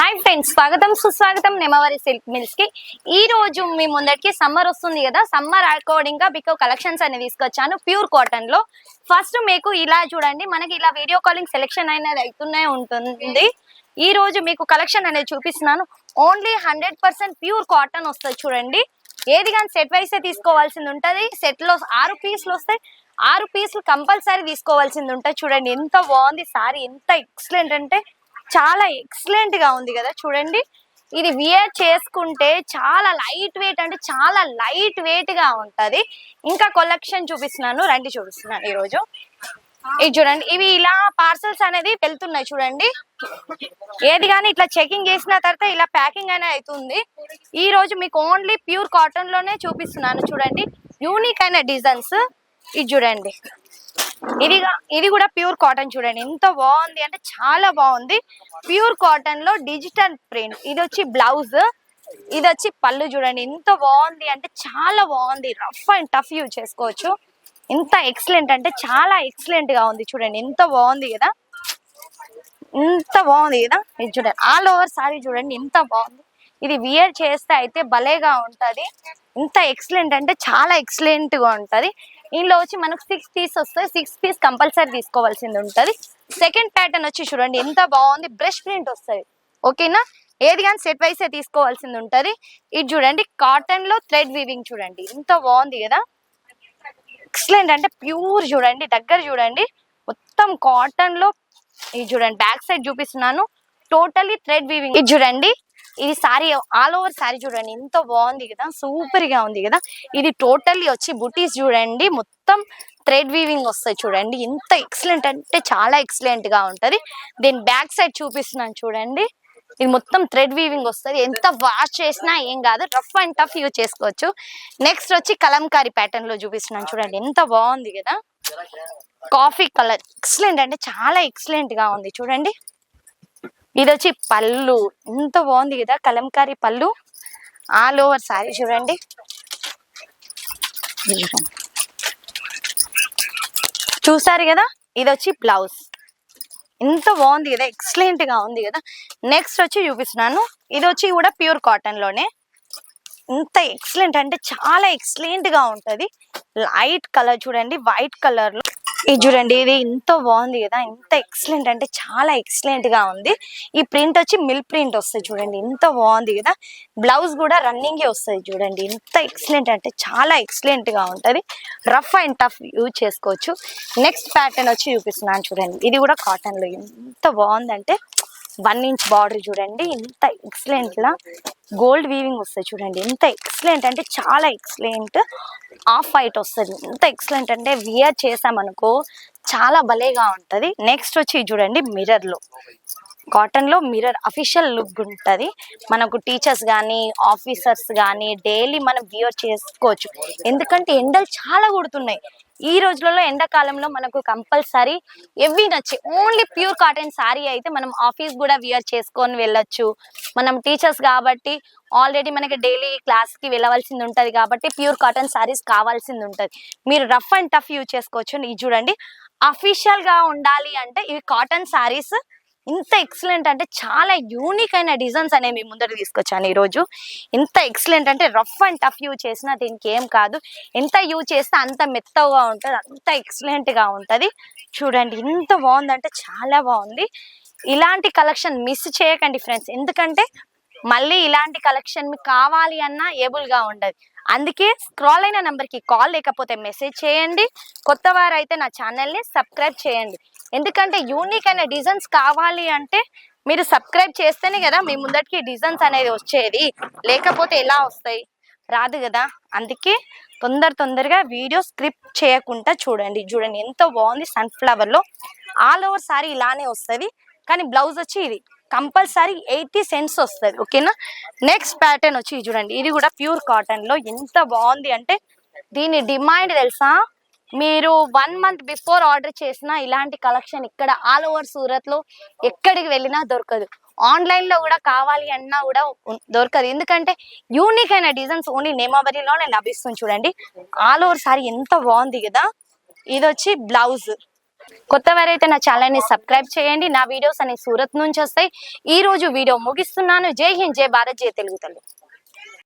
Hi friends, స్వాగతం సుస్వాగతం నెమవరి silk mills కి. ఈ రోజు మీ ముందటికి సమ్మర్ వస్తుంది కదా, సమ్మర్ అకార్డింగ్ గా బికో కలెక్షన్స్ అనేవి తీసుకొచ్చాను ప్యూర్ కాటన్ లో. ఫస్ట్ మీకు ఇలా చూడండి, మనకి ఇలా వీడియో కాలింగ్ సెలెక్షన్ అనేది అవుతూనే ఉంటుంది. ఈ రోజు మీకు కలెక్షన్ అనేది చూపిస్తున్నాను. ఓన్లీ 100% ప్యూర్ కాటన్ వస్తుంది. చూడండి, ఏది కానీ సెట్ వైసే తీసుకోవాల్సింది ఉంటుంది. సెట్ లో 6 పీసులు వస్తాయి. 6 పీసులు కంపల్సరీ తీసుకోవాల్సింది ఉంటుంది. చూడండి ఎంత బాగుంది సారీ, ఎంత ఎక్సలెంట్ అంటే చాలా ఎక్సలెంట్ గా ఉంది కదా. చూడండి, ఇది వియర్ చేసుకుంటే చాలా లైట్ వెయిట్, అంటే చాలా లైట్ వెయిట్ గా ఉంటది. ఇంకా కలెక్షన్ చూపిస్తున్నాను, రండి చూపిస్తున్నాను ఈ రోజు. ఇది చూడండి, ఇవి ఇలా పార్సల్స్ అనేది వెళ్తున్నాయి. చూడండి, ఏది కానీ ఇట్లా చెకింగ్ చేసిన తర్వాత ఇలా ప్యాకింగ్ అనేది అవుతుంది. ఈ రోజు మీకు ఓన్లీ ప్యూర్ కాటన్ లోనే చూపిస్తున్నాను. చూడండి, యూనిక్ అయిన డిజైన్స్. ఇది చూడండి, ఇది కూడా ప్యూర్ కాటన్. చూడండి ఎంత బాగుంది అంటే చాలా బాగుంది. ప్యూర్ కాటన్ లో డిజిటల్ ప్రింట్. ఇది వచ్చి బ్లౌజ్, ఇది వచ్చి పళ్ళు. చూడండి ఎంత బాగుంది అంటే చాలా బాగుంది. రఫ్ అండ్ టఫ్ యూజ్ చేసుకోవచ్చు. ఎంత ఎక్సలెంట్ అంటే చాలా ఎక్సలెంట్ గా ఉంది. చూడండి ఎంత బాగుంది కదా, ఎంత బాగుంది కదా. ఇది చూడండి, ఆల్ ఓవర్ సారీ చూడండి ఎంత బాగుంది. ఇది వియర్ చేస్తే అయితే భలేగా ఉంటది. ఇంత ఎక్సలెంట్ అంటే చాలా ఎక్సలెంట్ గా ఉంటది. ఇందులో వచ్చి మనకు 6 పీస్ వస్తాయి. 6 పీస్ కంపల్సరీ తీసుకోవాల్సింది ఉంటది. సెకండ్ ప్యాటర్న్ వచ్చి చూడండి ఎంత బాగుంది, బ్రష్ ప్రింట్ వస్తుంది. ఓకేనా, ఏది కానీ సెట్ వైసే తీసుకోవాల్సింది ఉంటది. ఇది చూడండి, కాటన్ లో థ్రెడ్ వీవింగ్. చూడండి ఎంత బాగుంది కదా, ఎక్సలెంట్ అంటే ప్యూర్. చూడండి దగ్గర చూడండి, మొత్తం కాటన్ లో. ఇది చూడండి, బ్యాక్ సైడ్ చూపిస్తున్నాను, టోటలీ థ్రెడ్ వీవింగ్. ఇది చూడండి, ఇది సారీ ఆల్ ఓవర్ సారీ. చూడండి ఎంత బాగుంది కదా, సూపర్ గా ఉంది కదా. ఇది టోటల్లీ వచ్చి బుటీస్. చూడండి మొత్తం థ్రెడ్ వీవింగ్ వస్తాయి. చూడండి ఎంత ఎక్సలెంట్ అంటే చాలా ఎక్సలెంట్ గా ఉంటది. దీని బ్యాక్ సైడ్ చూపిస్తున్నాను చూడండి, ఇది మొత్తం థ్రెడ్ వీవింగ్ వస్తుంది. ఎంత వాష్ చేసినా ఏం కాదు, రఫ్ అండ్ టఫ్ యూజ్ చేసుకోవచ్చు. నెక్స్ట్ వచ్చి కలంకారీ ప్యాటర్న్ లో చూపిస్తున్నాను. చూడండి ఎంత బాగుంది కదా, కాఫీ కలర్. ఎక్సలెంట్ అంటే చాలా ఎక్సలెంట్ గా ఉంది. చూడండి, ఇది వచ్చి పళ్ళు. ఎంత బాగుంది కదా, కలంకారీ పళ్ళు ఆల్ ఓవర్ సారీ. చూడండి, చూసారు కదా, ఇది వచ్చి బ్లౌజ్. ఎంత బాగుంది కదా, ఎక్సలెంట్ గా ఉంది కదా. నెక్స్ట్ వచ్చి చూపిస్తున్నాను, ఇది వచ్చి కూడా ప్యూర్ కాటన్ లోనే. ఎంత ఎక్సలెంట్ అంటే చాలా ఎక్సలెంట్ గా ఉంటది. లైట్ కలర్ చూడండి, వైట్ కలర్ లో. ఇది చూడండి, ఇది ఎంత బాగుంది కదా, ఎంత ఎక్సలెంట్ అంటే చాలా ఎక్సలెంట్ గా ఉంది. ఈ ప్రింట్ వచ్చి మిల్ ప్రింట్ వస్తుంది. చూడండి ఎంత బాగుంది కదా. బ్లౌజ్ కూడా రన్నింగ్ వస్తుంది. చూడండి ఎంత ఎక్సలెంట్ అంటే చాలా ఎక్సలెంట్ గా ఉంటది. రఫ్ అండ్ టఫ్ యూజ్ చేసుకోవచ్చు. నెక్స్ట్ ప్యాటర్న్ వచ్చి చూపిస్తున్నాను చూడండి, ఇది కూడా కాటన్ లో. ఎంత బాగుందంటే 1 ఇంచ్ బార్డర్. చూడండి ఎంత ఎక్సలెంట్ లా గోల్డ్ వీవింగ్ వస్తుంది. చూడండి ఎంత ఎక్సలెంట్ అంటే చాలా ఎక్సలెంట్. ఆఫ్ వైట్ వస్తుంది. ఎంత ఎక్సలెంట్ అంటే వియర్ చేసామనుకో చాలా భలేగా ఉంటది. నెక్స్ట్ వచ్చి చూడండి, మిర్రర్ లో కాటన్ లో మిర్రర్ అఫీషియల్ లుక్ ఉంటది. మనకు టీచర్స్ కానీ ఆఫీసర్స్ కానీ డైలీ మనం వియర్ చేసుకోవచ్చు. ఎందుకంటే ఎండలు చాలా కొడుతున్నాయి ఈ రోజులలో. ఎండాకాలంలో మనకు కంపల్సరీ ఎవ్వి నచ్చి ఓన్లీ ప్యూర్ కాటన్ సారీ అయితే మనం ఆఫీస్ కూడా వియర్ చేసుకొని వెళ్ళొచ్చు. మనం టీచర్స్ కాబట్టి ఆల్రెడీ మనకి డైలీ క్లాస్ కి వెళ్ళవలసింది ఉంటది కాబట్టి ప్యూర్ కాటన్ సారీస్ కావాల్సింది ఉంటది. మీరు రఫ్ అండ్ టఫ్ యూజ్ చేసుకోవచ్చు. ఇది చూడండి, అఫీషియల్ గా ఉండాలి అంటే ఇవి కాటన్ సారీస్. ఇంత ఎక్సలెంట్ అంటే చాలా యూనిక్ అయిన డిజైన్స్ అనేవి మీ ముందర తీసుకొచ్చాను ఈ రోజు. ఇంత ఎక్సలెంట్ అంటే రఫ్ అండ్ టఫ్ యూజ్ చేసినా దీనికి ఏం కాదు. ఎంత యూజ్ చేస్తే అంత మెత్తగా ఉంటుంది, అంత ఎక్సలెంట్ గా ఉంటది. చూడండి ఎంత బాగుందంటే చాలా బాగుంది. ఇలాంటి కలెక్షన్ మిస్ చేయకండి ఫ్రెండ్స్, ఎందుకంటే మళ్ళీ ఇలాంటి కలెక్షన్ మీకు కావాలి అన్నా ఏబుల్ గా ఉండదు. అందుకే స్క్రాల్ అయిన నెంబర్ కి కాల్ లేకపోతే మెసేజ్ చేయండి. కొత్త వారు అయితే నా ఛానల్ ని సబ్స్క్రైబ్ చేయండి. ఎందుకంటే యూనిక్ అయిన డిజైన్స్ కావాలి అంటే మీరు సబ్స్క్రైబ్ చేస్తేనే కదా మీ ముందటికి డిజైన్స్ అనేది వచ్చేది, లేకపోతే ఎలా వస్తాయి, రాదు కదా. అందుకే తొందరగా వీడియో స్క్రిప్ట్ చేయకుండా చూడండి. చూడండి ఎంత బాగుంది, సన్ఫ్లవర్ లో ఆల్ ఓవర్ సారీ ఇలానే వస్తుంది. కానీ బ్లౌజ్ వచ్చి ఇది కంపల్సరీ 80 సెంట్స్ వస్తుంది. ఓకేనా. నెక్స్ట్ ప్యాటర్న్ వచ్చి చూడండి, ఇది కూడా ప్యూర్ కాటన్ లో. ఎంత బాగుంది అంటే దీని డిమాండ్ తెలుసా, మీరు 1 మంత్ బిఫోర్ ఆర్డర్ చేసినా ఇలాంటి కలెక్షన్ ఇక్కడ ఆల్ ఓవర్ సూరత్ లో ఎక్కడికి వెళ్ళినా దొరకదు. ఆన్లైన్ లో కూడా కావాలి అన్నా కూడా దొరకదు. ఎందుకంటే యూనిక్ అయిన డిజైన్స్ ఓన్లీ నేమావరిలోనే లభిస్తుంది. చూడండి ఆల్ ఓవర్ సారీ ఎంత బాగుంది కదా. ఇది వచ్చి బ్లౌజ్. కొత్త వారైతే నా ఛానల్ ని సబ్స్క్రైబ్ చేయండి. నా వీడియోస్ అన్ని సూరత్ నుంచి వస్తాయి. ఈ రోజు వీడియో ముగిస్తున్నాను. జై హింద్, జై భారత్, జై తెలుగు తల్లి.